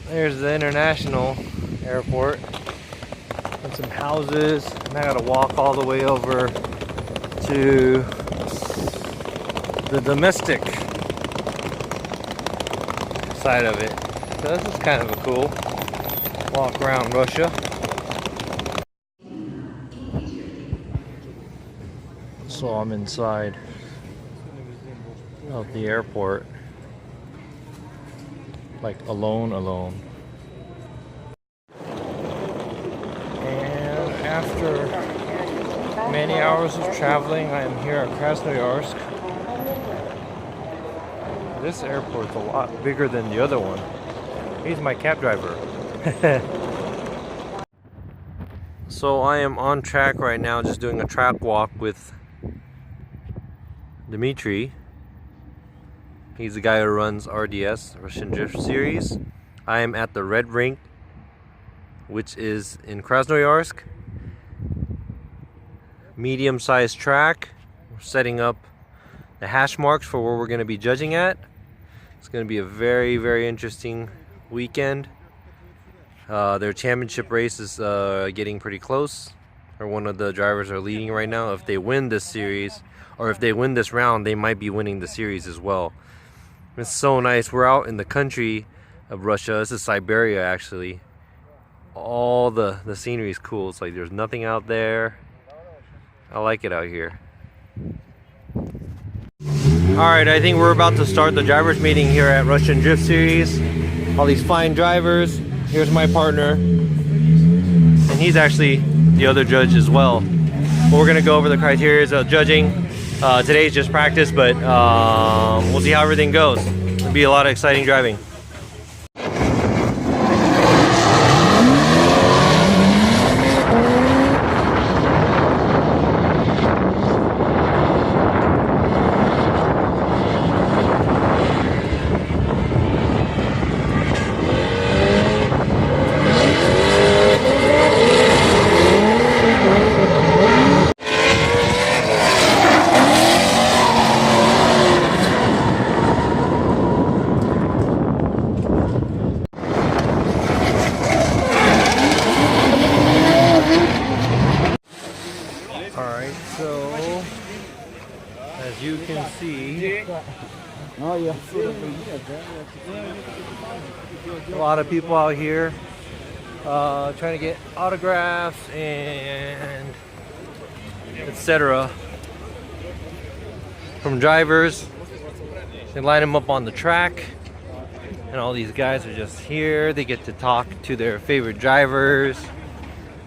There's the international airport and some houses, and I gotta walk all the way over to the domestic side of it. So this is kind of a cool walk around Russia. So I'm inside of the airport, like alone. And after many hours of traveling, I am here at Krasnoyarsk. This airport's a lot bigger than the other one. He's my cab driver. So I am on track right now, just doing a track walk with Dmitry. He's the guy who runs RDS, Russian Drift Series. I am at the Red Rink, which is in Krasnoyarsk. Medium-sized track. We're setting up the hash marks for where we're going to be judging at. It's going to be a very, very interesting weekend. Their championship race is getting pretty close. Or one of the drivers are leading right now. If they win this series, or if they win this round, they might be winning the series as well. It's so nice. We're out in the country of Russia. This is Siberia, actually. All the scenery is cool. It's like there's nothing out there. I like it out here. Alright, I think we're about to start the drivers meeting here at Russian Drift Series. All these fine drivers. Here's my partner. And he's actually the other judge as well. But we're going to go over the criteria of judging. Today's just practice, but we'll see how everything goes. It'll be a lot of exciting driving. Alright, so as you can see, a lot of people out here trying to get autographs and etc. from drivers. They line them up on the track, and all these guys are just here. They get to talk to their favorite drivers.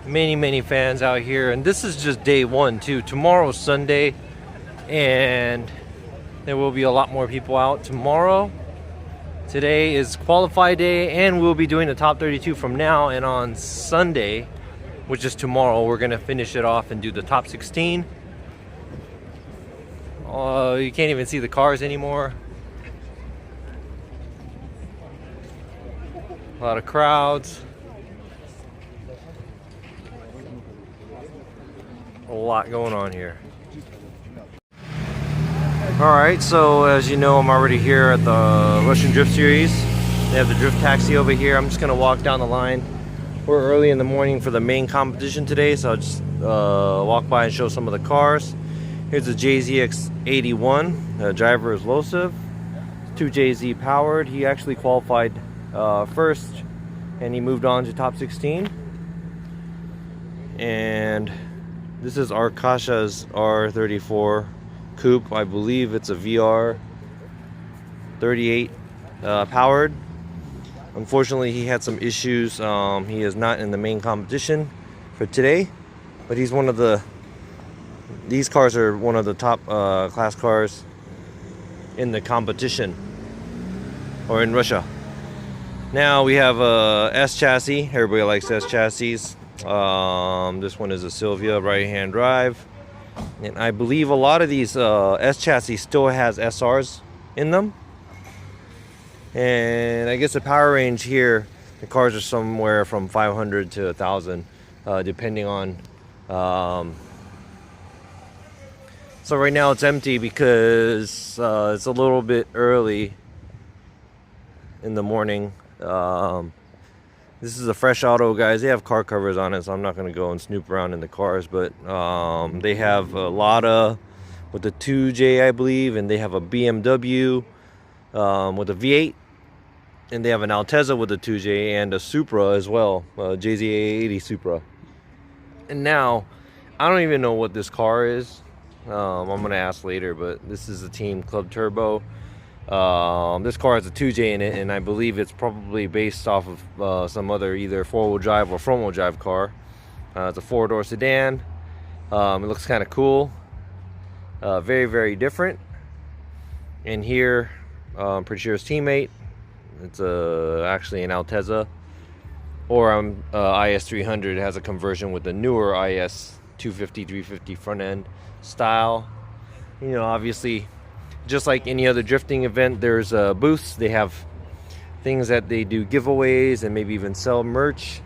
Many fans out here, and this is just day one too. Tomorrow's Sunday, and there will be a lot more people out tomorrow. Today is qualify day, and we'll be doing the top 32 from now, and on Sunday, which is tomorrow, we're gonna finish it off and do the top 16. You can't even see the cars anymore. A lot of crowds. A lot going on here. Alright, so as you know, I'm already here at the Russian Drift Series. They have the drift taxi over here. I'm just gonna walk down the line. We're early in the morning for the main competition today, so I'll just walk by and show some of the cars. Here's the JZX81. The driver is Losov. 2JZ powered. He actually qualified first, and he moved on to top 16. And this is Arkasha's R34 coupe. I believe it's a VR 38 powered. Unfortunately, he had some issues. He is not in the main competition for today, but he's one of the, these cars are one of the top class cars in the competition, or in Russia. Now we have a S chassis. Everybody likes S chassis. This one is a Sylvia right-hand drive, and I believe a lot of these S chassis still has SRs in them. And I guess the power range here, the cars are somewhere from 500 to 1,000, depending on. So right now it's empty because it's a little bit early in the morning. This is a fresh auto, guys. They have car covers on it, so I'm not going to go and snoop around in the cars. But they have a Lada with the 2J, I believe, and they have a BMW with a V8, and they have an Altezza with a 2J and a Supra as well, JZA80 Supra. And now, I don't even know what this car is. I'm going to ask later, but this is a Team Club Turbo. This car has a 2J in it, and I believe it's probably based off of some other either four-wheel drive or front-wheel drive car. It's a four-door sedan. It looks kind of cool. Very, very different. And here, I'm pretty sure his teammate. It's actually an Altezza. Or IS300 has a conversion with the newer IS 250, 350 front end style. You know, obviously, just like any other drifting event, there's booths. They have things that they do giveaways and maybe even sell merch.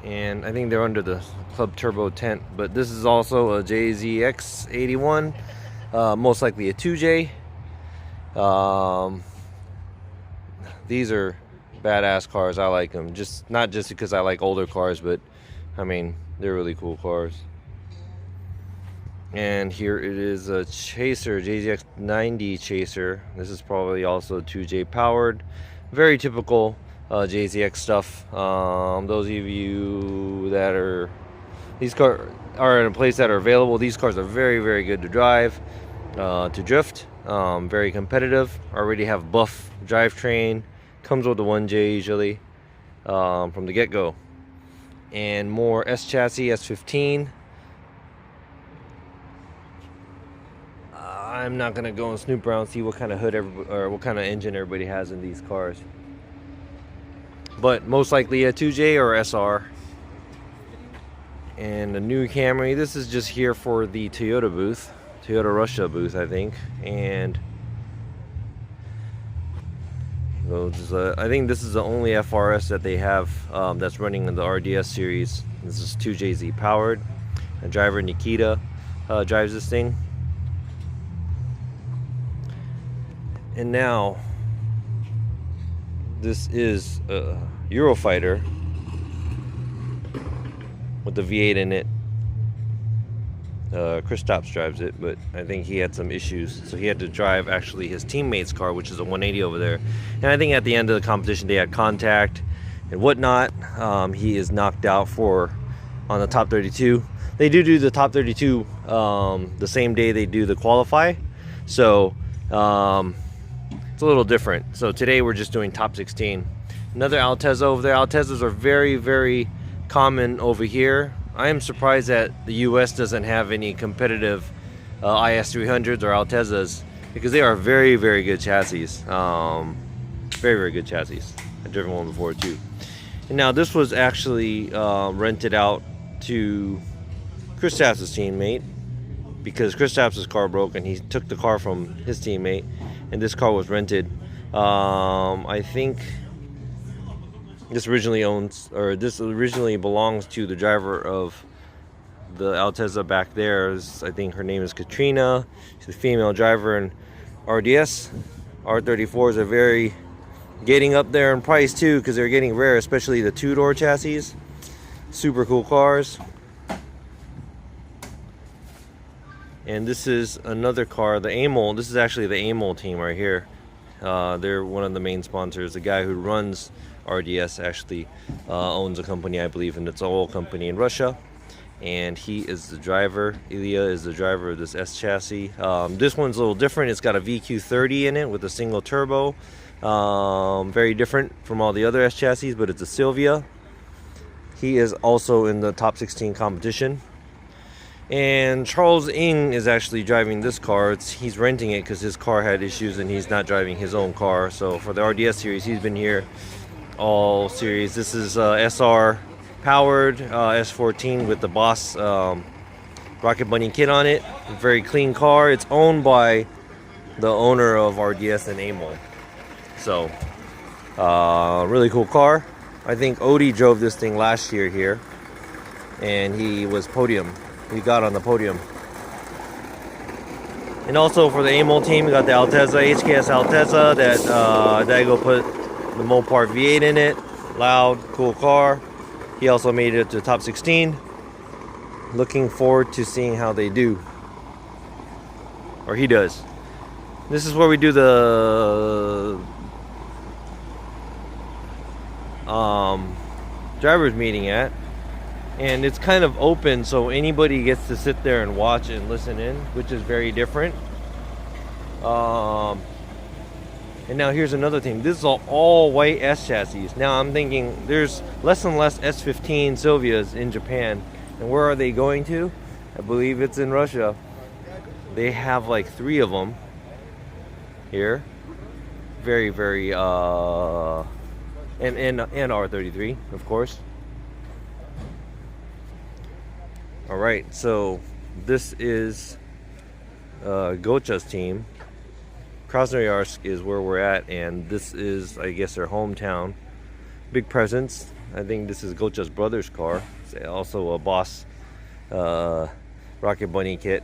And I think they're under the Club Turbo tent. But this is also a JZX81, most likely a 2J. These are badass cars. I like them. Not just because I like older cars, but I mean, they're really cool cars. And here it is a Chaser, JZX90 Chaser. This is probably also 2J powered. Very typical JZX stuff. Those of you that are, these cars are in a place that are available. These cars are very, very good to drive, to drift. Very competitive. Already have buff drivetrain. Comes with the 1J usually from the get-go. And more S chassis, S15. I'm not gonna go and snoop around, see what kind of hood or what kind of engine everybody has in these cars. But most likely a 2J or SR. And a new Camry. This is just here for the Toyota booth, Toyota Russia booth, I think. And I think this is the only FRS that they have that's running in the RDS series. This is 2JZ powered. A driver, Nikita, drives this thing. And now, this is a Eurofighter with the V8 in it. Kristaps drives it, but I think he had some issues, so he had to drive actually his teammate's car, which is a 180 over there. And I think at the end of the competition they had contact and whatnot. He is knocked out on the top 32. They do the top 32 the same day they do the qualify, so it's a little different. So today we're just doing top 16. Another Altezza over there. Altezzas are very, very common over here. I am surprised that the US doesn't have any competitive IS300s or Altezzas, because they are very, very good chassis. Very, very good chassis. I've driven one before too. And now this was actually rented out to Kristaps' teammate, because Kristaps' car broke and he took the car from his teammate, and this car was rented. I think this originally belongs to the driver of the Altezza back there. I think her name is Katrina. She's a female driver in RDS. R34s are very getting up there in price too, because they're getting rare, especially the two-door chassis. Super cool cars. And this is another car, the Amol. This is actually the Amol team right here. They're one of the main sponsors. The guy who runs RDS actually owns a company, I believe, and it's an oil company in Russia. And he is the driver. Ilya is the driver of this S chassis. This one's a little different. It's got a VQ30 in it with a single turbo. Very different from all the other S chassis, but it's a Silvia. He is also in the top 16 competition. And Charles Ng is actually driving this car. He's renting it because his car had issues and he's not driving his own car. So for the RDS series, he's been here all series. This is SR powered S14 with the Boss Rocket Bunny kit on it. Very clean car. It's owned by the owner of RDS and Amol. So really cool car. I think Odie drove this thing last year here, and he was podium. He got on the podium. And also for the AMO team, we got the Altezza, HKS Altezza that Daigo put the Mopar V8 in it. Loud, cool car. He also made it to top 16. Looking forward to seeing how they do. Or he does. This is where we do the drivers meeting at. And it's kind of open, so anybody gets to sit there and watch and listen in, which is very different. And now here's another thing. This is all white S chassis. Now I'm thinking there's less and less S15 Silvias in Japan. And where are they going to? I believe it's in Russia. They have like 3 of them here. Very, very, and R33, of course. All right, so this is Gocha's team. Kraznoyarsk is where we're at, and this is, I guess, their hometown. Big presence. I think this is Gocha's brother's car. It's also a Boss Rocket Bunny kit,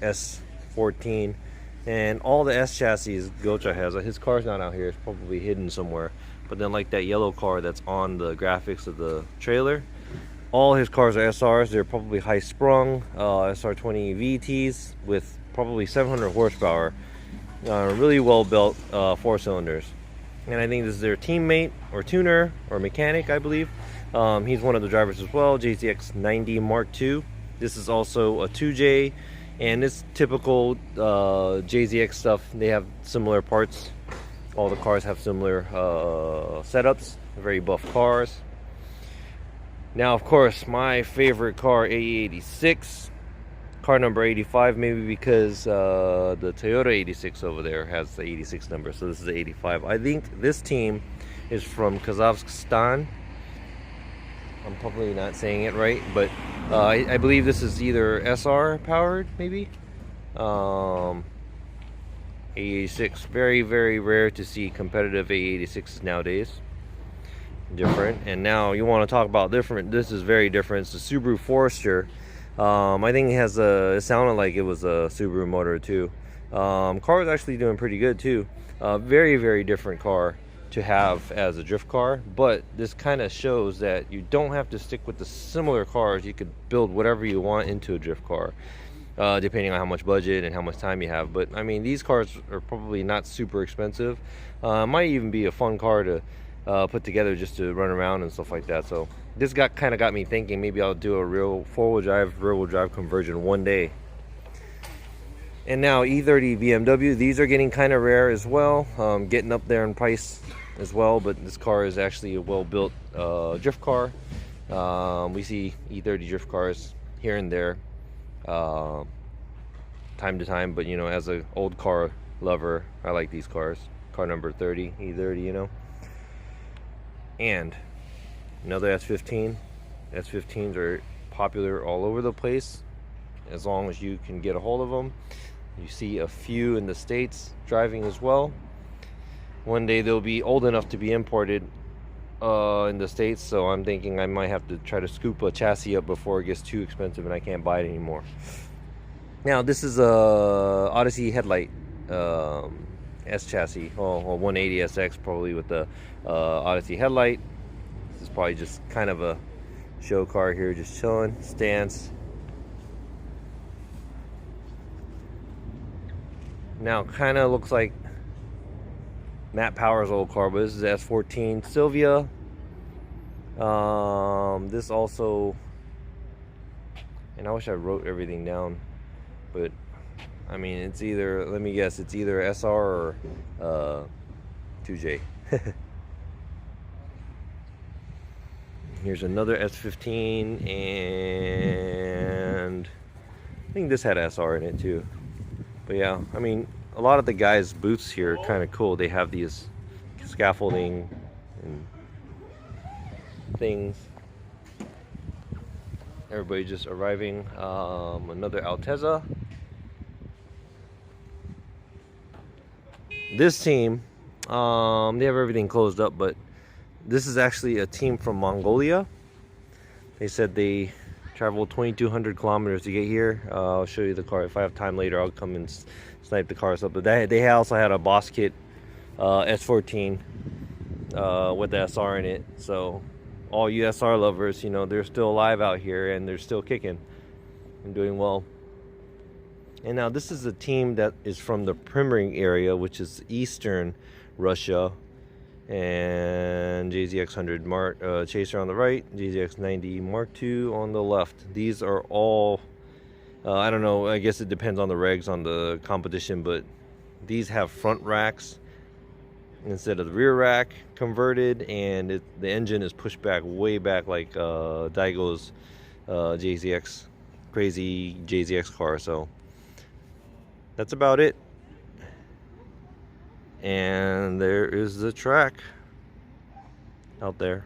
S14, and all the S chassis Gocha has. His car's not out here; it's probably hidden somewhere. But then, like that yellow car that's on the graphics of the trailer. All his cars are SRs. They're probably high-sprung SR20 VTs with probably 700 horsepower. Really well-built 4 cylinders. And I think this is their teammate or tuner or mechanic, I believe. He's one of the drivers as well, JZX 90 Mark II. This is also a 2J, and it's typical JZX stuff. They have similar parts. All the cars have similar setups. Very buff cars. Now, of course, my favorite car, AE86, car number 85, maybe because the Toyota 86 over there has the 86 number, so this is the 85. I think this team is from Kazakhstan. I'm probably not saying it right, but I believe this is either SR powered, maybe. AE86, very, very rare to see competitive AE86s nowadays. Different. And now you want to talk about different. This is very different. It's the Subaru Forester. I think it has it sounded like it was a Subaru motor too. Car is actually doing pretty good too. Very, very different car to have as a drift car, but this kind of shows that you don't have to stick with the similar cars. You could build whatever you want into a drift car, depending on how much budget and how much time you have. But I mean, these cars are probably not super expensive. Might even be a fun car to put together just to run around and stuff like that. So this kind of got me thinking maybe I'll do a real four-wheel drive, rear-wheel drive conversion one day. And now E30 BMW, these are getting kind of rare as well, getting up there in price as well, but this car is actually a well-built drift car. We see E30 drift cars here and there time to time, but you know, as an old car lover, I like these cars. Car number 30, E30, you know. And another S15. S15s are popular all over the place as long as you can get a hold of them. You see a few in the States driving as well. One day they'll be old enough to be imported in the States, so I'm thinking I might have to try to scoop a chassis up before it gets too expensive and I can't buy it anymore. Now this is a Odyssey headlight S chassis, or 180 SX probably with the Odyssey headlight. This is probably just kind of a show car here, just chilling, stance. Now kind of looks like Matt Power's old car, but this is S14 Sylvia. This also, and I wish I wrote everything down, but I mean, it's either, let me guess, it's either SR or 2J. Here's another S15, and I think this had SR in it too. But yeah, I mean, a lot of the guys' booths here are kind of cool. They have these scaffolding and things. Everybody just arriving. Another Altezza. This team, they have everything closed up, but this is actually a team from Mongolia. They said they Traveled 2,200 kilometers to get here. I'll show you the car. If I have time later, I'll come and snipe the cars up. But they also had a boss kit S14 with the SR in it. So all you SR lovers, you know, they're still alive out here and they're still kicking and doing well. And now this is a team that is from the Primoring area, which is eastern Russia. And JZX 100 Chaser on the right, JZX 90 Mark II on the left. These are all, I don't know, I guess it depends on the regs on the competition, but these have front racks instead of the rear rack converted, and the engine is pushed back way back like Daigo's JZX, crazy JZX car. So that's about it. And there is the track out there.